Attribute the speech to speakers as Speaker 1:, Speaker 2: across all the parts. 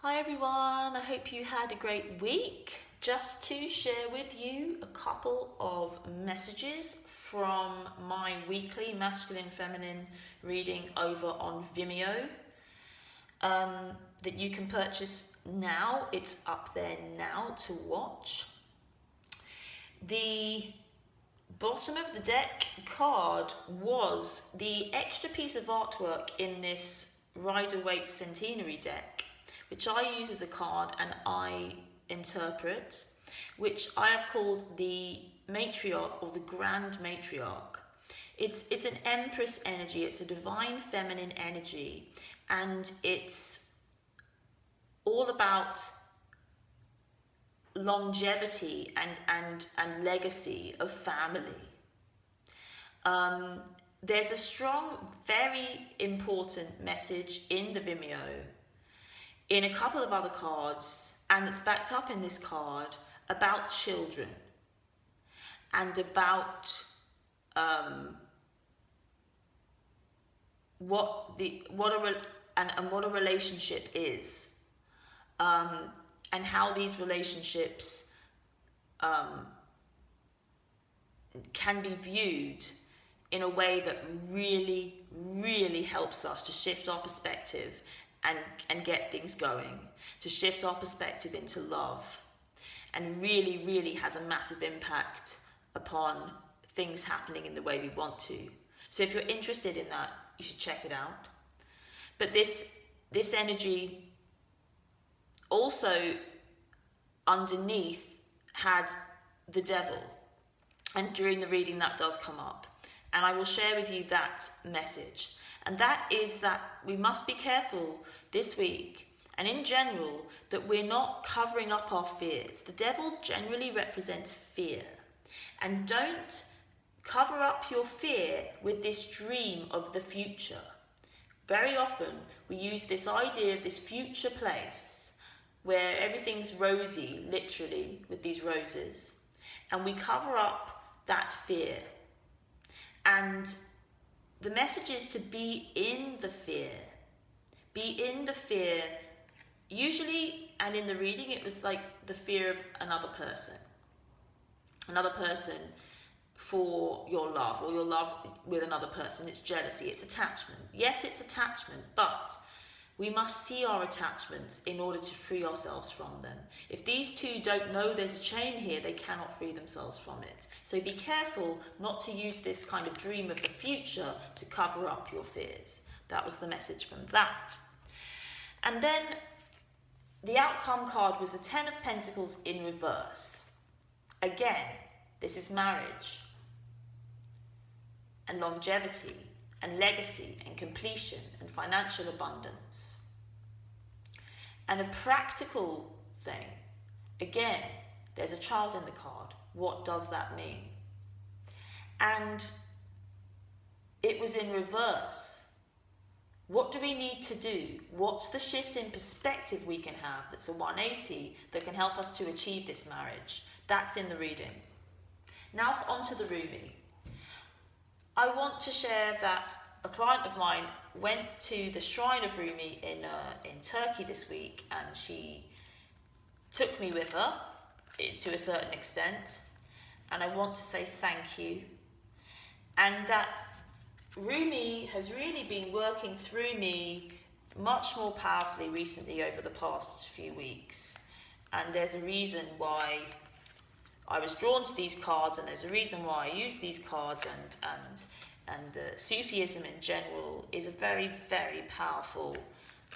Speaker 1: Hi everyone, I hope you had a great week. Just to share with you a couple of messages from my weekly masculine feminine reading over on Vimeo that you can purchase now. It's up there now to watch. The bottom of the deck card was the extra piece of artwork in this Rider-Waite Centenary deck, which I use as a card and I interpret, which I have called the matriarch or the grand matriarch. It's an empress energy, it's a divine feminine energy, and it's all about longevity and legacy of family. There's a strong, very important message in the Vimeo, in a couple of other cards, and it's backed up in this card, about children and about what a relationship is, and how these relationships can be viewed in a way that really helps us to shift our perspective and get things going, to shift our perspective into love, and really has a massive impact upon things happening in the way we want to. So if you're interested in that, you should check it out. But this energy also underneath had the devil, and during the reading that does come up, and I will share with you that message. And that is that we must be careful this week and in general that we're not covering up our fears. The devil generally represents fear, and don't cover up your fear with this dream of the future. Very often we use this idea of this future place where everything's rosy, literally with these roses, and we cover up that fear. And the message is to be in the fear. Be in the fear. Usually, and in the reading, it was like the fear of another person. Another person for your love, or your love with another person. It's jealousy, it's attachment. Yes, it's attachment, but we must see our attachments in order to free ourselves from them. If these two don't know there's a chain here, they cannot free themselves from it. So be careful not to use this kind of dream of the future to cover up your fears. That was the message from that. And then the outcome card was the Ten of Pentacles in reverse. Again, this is marriage and longevity and legacy and completion and financial abundance. And a practical thing, again, there's a child in the card. What does that mean? And it was in reverse. What do we need to do? What's the shift in perspective we can have that's a 180 that can help us to achieve this marriage? That's in the reading. Now on to the Rumi. I want to share that a client of mine went to the Shrine of Rumi in Turkey this week, and she took me with her to a certain extent, and I want to say thank you. And that Rumi has really been working through me much more powerfully recently over the past few weeks, and there's a reason why I was drawn to these cards, and there's a reason why I use these cards, and Sufism in general is a very powerful,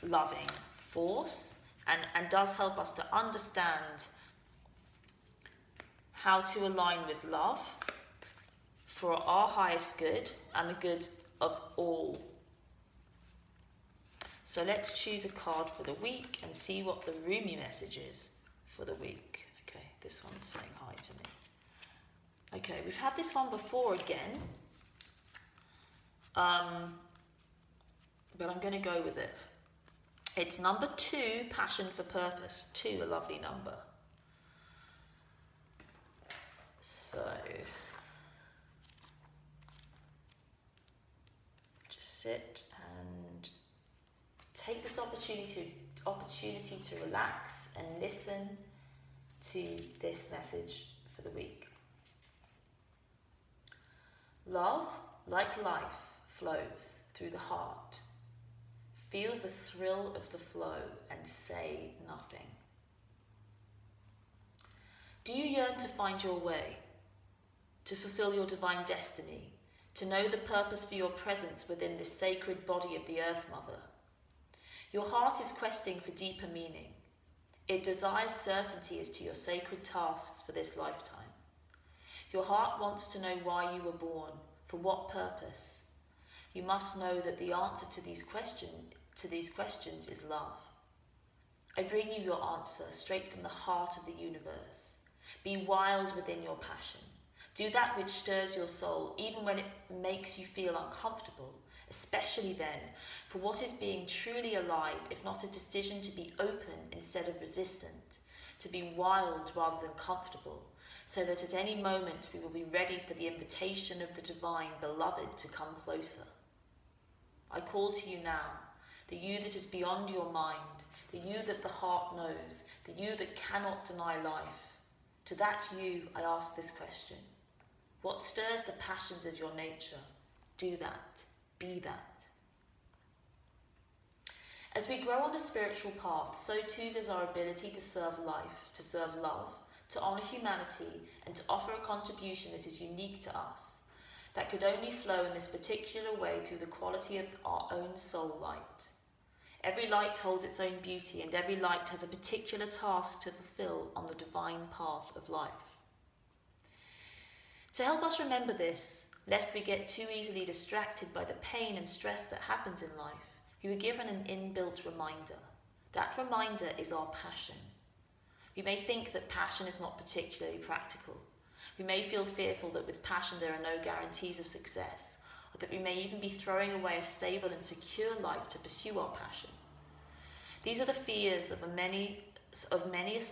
Speaker 1: loving force, and does help us to understand how to align with love for our highest good and the good of all. So let's choose a card for the week and see what the Rumi message is for the week. Okay, this one's saying hi to me. Okay, we've had this one before again, but I'm going to go with it. It's number 2, Passion for Purpose. 2, a lovely number. So just sit and take this opportunity opportunity to relax and listen to this message for the week. Love, like life, flows through the heart. Feel the thrill of the flow and say nothing. Do you yearn to find your way, to fulfill your divine destiny, to know the purpose for your presence within this sacred body of the Earth Mother? Your heart is questing for deeper meaning. It desires certainty as to your sacred tasks for this lifetime. Your heart wants to know why you were born, for what purpose. You must know that the answer to these questions is love. I bring you your answer straight from the heart of the universe. Be wild within your passion. Do that which stirs your soul, even when it makes you feel uncomfortable, especially then, for what is being truly alive, if not a decision to be open instead of resistant, to be wild rather than comfortable, so that at any moment we will be ready for the invitation of the divine beloved to come closer. I call to you now, the you that is beyond your mind, the you that the heart knows, the you that cannot deny life. To that you, I ask this question. What stirs the passions of your nature? Do that. Be that. As we grow on the spiritual path, so too does our ability to serve life, to serve love, to honour humanity, and to offer a contribution that is unique to us, that could only flow in this particular way through the quality of our own soul light. Every light holds its own beauty, and every light has a particular task to fulfill on the divine path of life. To help us remember this, lest we get too easily distracted by the pain and stress that happens in life, we were given an inbuilt reminder. That reminder is our passion. We may think that passion is not particularly practical. We may feel fearful that with passion there are no guarantees of success, or that we may even be throwing away a stable and secure life to pursue our passion. These are the fears of many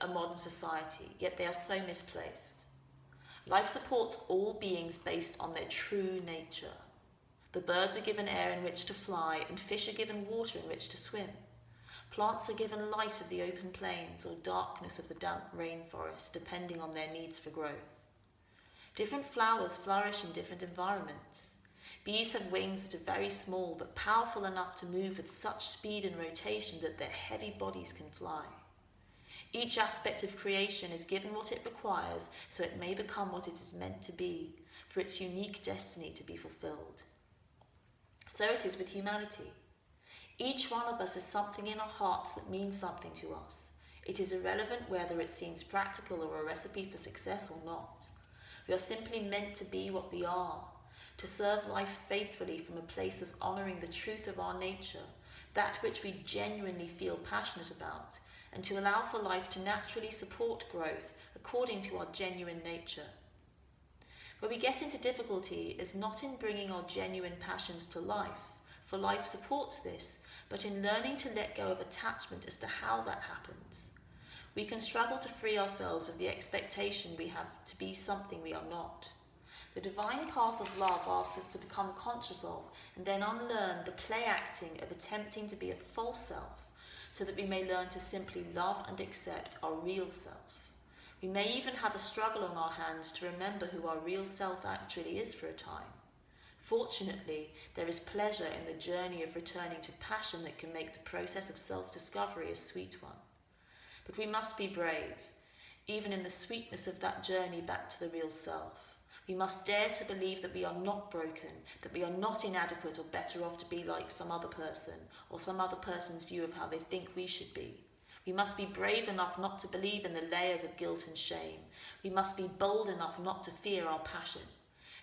Speaker 1: a modern society, yet they are so misplaced. Life supports all beings based on their true nature. The birds are given air in which to fly, and fish are given water in which to swim. Plants are given light of the open plains or darkness of the damp rainforest, depending on their needs for growth. Different flowers flourish in different environments. Bees have wings that are very small but powerful enough to move with such speed and rotation that their heavy bodies can fly. Each aspect of creation is given what it requires so it may become what it is meant to be, for its unique destiny to be fulfilled. So it is with humanity. Each one of us has something in our hearts that means something to us. It is irrelevant whether it seems practical or a recipe for success or not. We are simply meant to be what we are, to serve life faithfully from a place of honouring the truth of our nature, that which we genuinely feel passionate about, and to allow for life to naturally support growth according to our genuine nature. Where we get into difficulty is not in bringing our genuine passions to life, for life supports this, but in learning to let go of attachment as to how that happens. We can struggle to free ourselves of the expectation we have to be something we are not. The divine path of love asks us to become conscious of and then unlearn the play acting of attempting to be a false self, so that we may learn to simply love and accept our real self. We may even have a struggle on our hands to remember who our real self actually is for a time. Fortunately, there is pleasure in the journey of returning to passion that can make the process of self-discovery a sweet one. But we must be brave, even in the sweetness of that journey back to the real self. We must dare to believe that we are not broken, that we are not inadequate or better off to be like some other person, or some other person's view of how they think we should be. We must be brave enough not to believe in the layers of guilt and shame. We must be bold enough not to fear our passion.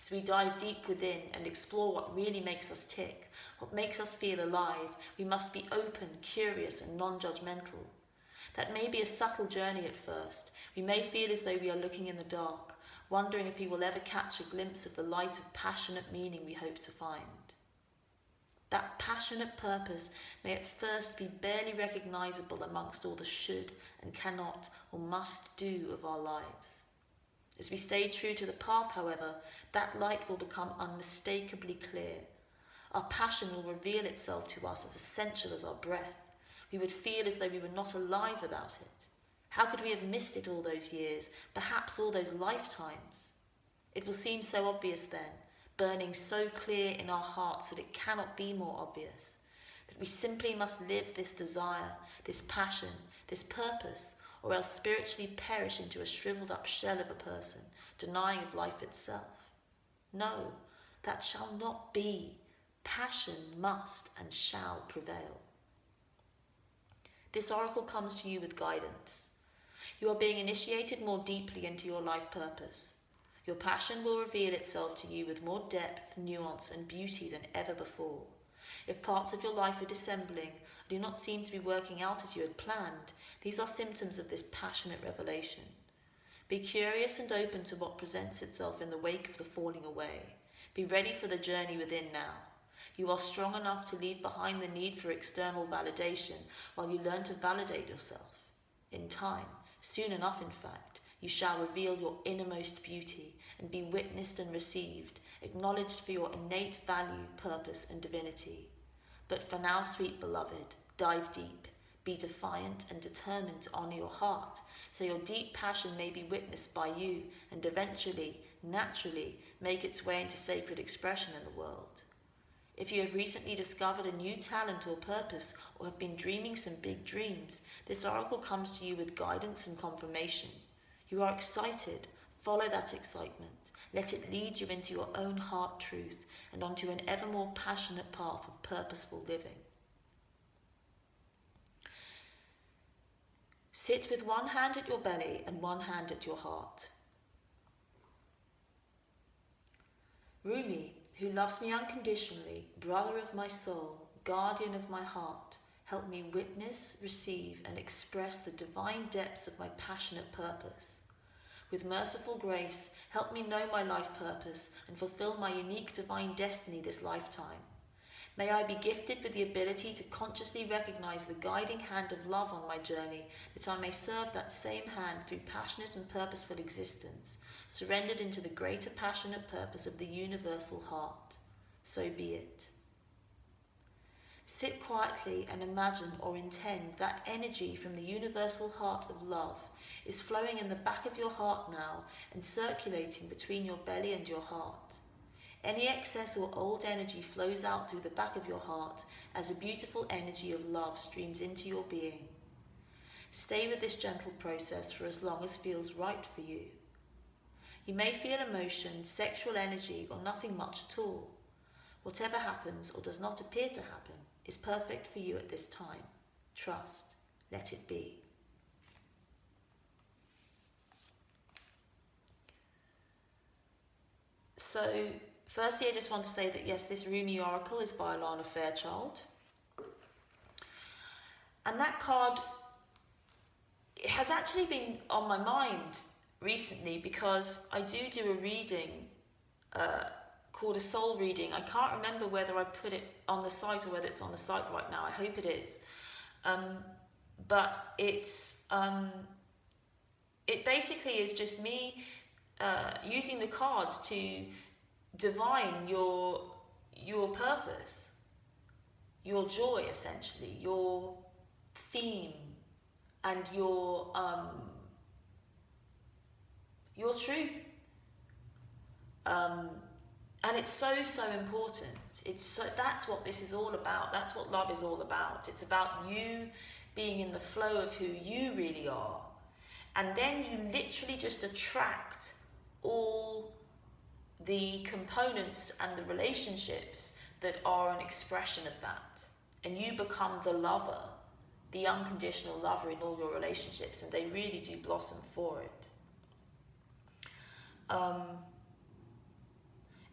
Speaker 1: As we dive deep within and explore what really makes us tick, what makes us feel alive, we must be open, curious, and non-judgmental. That may be a subtle journey at first. We may feel as though we are looking in the dark, wondering if we will ever catch a glimpse of the light of passionate meaning we hope to find. That passionate purpose may at first be barely recognisable amongst all the should and cannot or must do of our lives. As we stay true to the path, however, that light will become unmistakably clear. Our passion will reveal itself to us as essential as our breath. We would feel as though we were not alive without it. How could we have missed it all those years, perhaps all those lifetimes? It will seem so obvious then, burning so clear in our hearts that it cannot be more obvious, that we simply must live this desire, this passion, this purpose, or else spiritually perish into a shriveled up shell of a person, denying of life itself. No, that shall not be. Passion must and shall prevail. This oracle comes to you with guidance. You are being initiated more deeply into your life purpose. Your passion will reveal itself to you with more depth, nuance, and beauty than ever before. If parts of your life are dissembling, do not seem to be working out as you had planned, these are symptoms of this passionate revelation. Be curious and open to what presents itself in the wake of the falling away. Be ready for the journey within now. You are strong enough to leave behind the need for external validation while you learn to validate yourself. In time, soon enough in fact, you shall reveal your innermost beauty and be witnessed and received, acknowledged for your innate value, purpose, and divinity. But for now, sweet beloved, dive deep. Be defiant and determined to honour your heart, so your deep passion may be witnessed by you and eventually, naturally, make its way into sacred expression in the world. If you have recently discovered a new talent or purpose, or have been dreaming some big dreams, this oracle comes to you with guidance and confirmation. You are excited. Follow that excitement. Let it lead you into your own heart truth and onto an ever more passionate path of purposeful living. Sit with one hand at your belly and one hand at your heart. Rumi, who loves me unconditionally, brother of my soul, guardian of my heart, help me witness, receive, and express the divine depths of my passionate purpose. With merciful grace, help me know my life purpose and fulfill my unique divine destiny this lifetime. May I be gifted with the ability to consciously recognize the guiding hand of love on my journey, that I may serve that same hand through passionate and purposeful existence, surrendered into the greater passionate purpose of the universal heart. So be it. Sit quietly and imagine or intend that energy from the universal heart of love is flowing in the back of your heart now and circulating between your belly and your heart. Any excess or old energy flows out through the back of your heart as a beautiful energy of love streams into your being. Stay with this gentle process for as long as feels right for you. You may feel emotion, sexual energy, or nothing much at all. Whatever happens or does not appear to happen is perfect for you at this time. Trust. Let it be. So, firstly, I just want to say that yes, this Rumi oracle is by Alana Fairchild. And that card, it has actually been on my mind recently because I do a reading called a soul reading. I can't remember whether I put it on the site or whether it's on the site right now. I hope it is. But it's it basically is just me using the cards to divine your purpose, your joy, essentially, your theme, and your truth. And it's so important. That's what this is all about. That's what love is all about. It's about you being in the flow of who you really are. And then you literally just attract all the components and the relationships that are an expression of that. And you become the lover, the unconditional lover in all your relationships, and they really do blossom for it.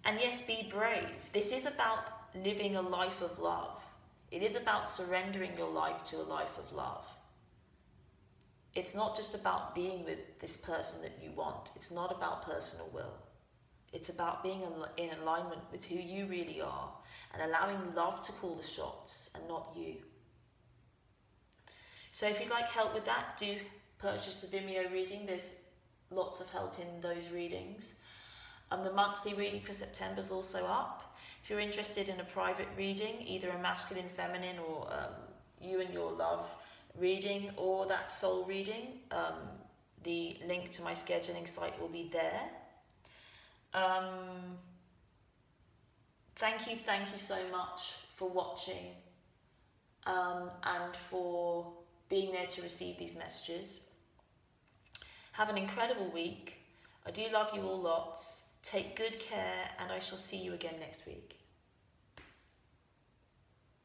Speaker 1: And yes, be brave. This is about living a life of love. It is about surrendering your life to a life of love. It's not just about being with this person that you want. It's not about personal will. It's about being in alignment with who you really are and allowing love to call the shots and not you. So if you'd like help with that, do purchase the Vimeo reading. There's lots of help in those readings. The monthly reading for September is also up. If you're interested in a private reading, either a masculine, feminine, or you and your love reading or that soul reading, the link to my scheduling site will be there. Thank you so much for watching and for being there to receive these messages. Have an incredible week. I do love you all lots. Take good care, and I shall see you again next week.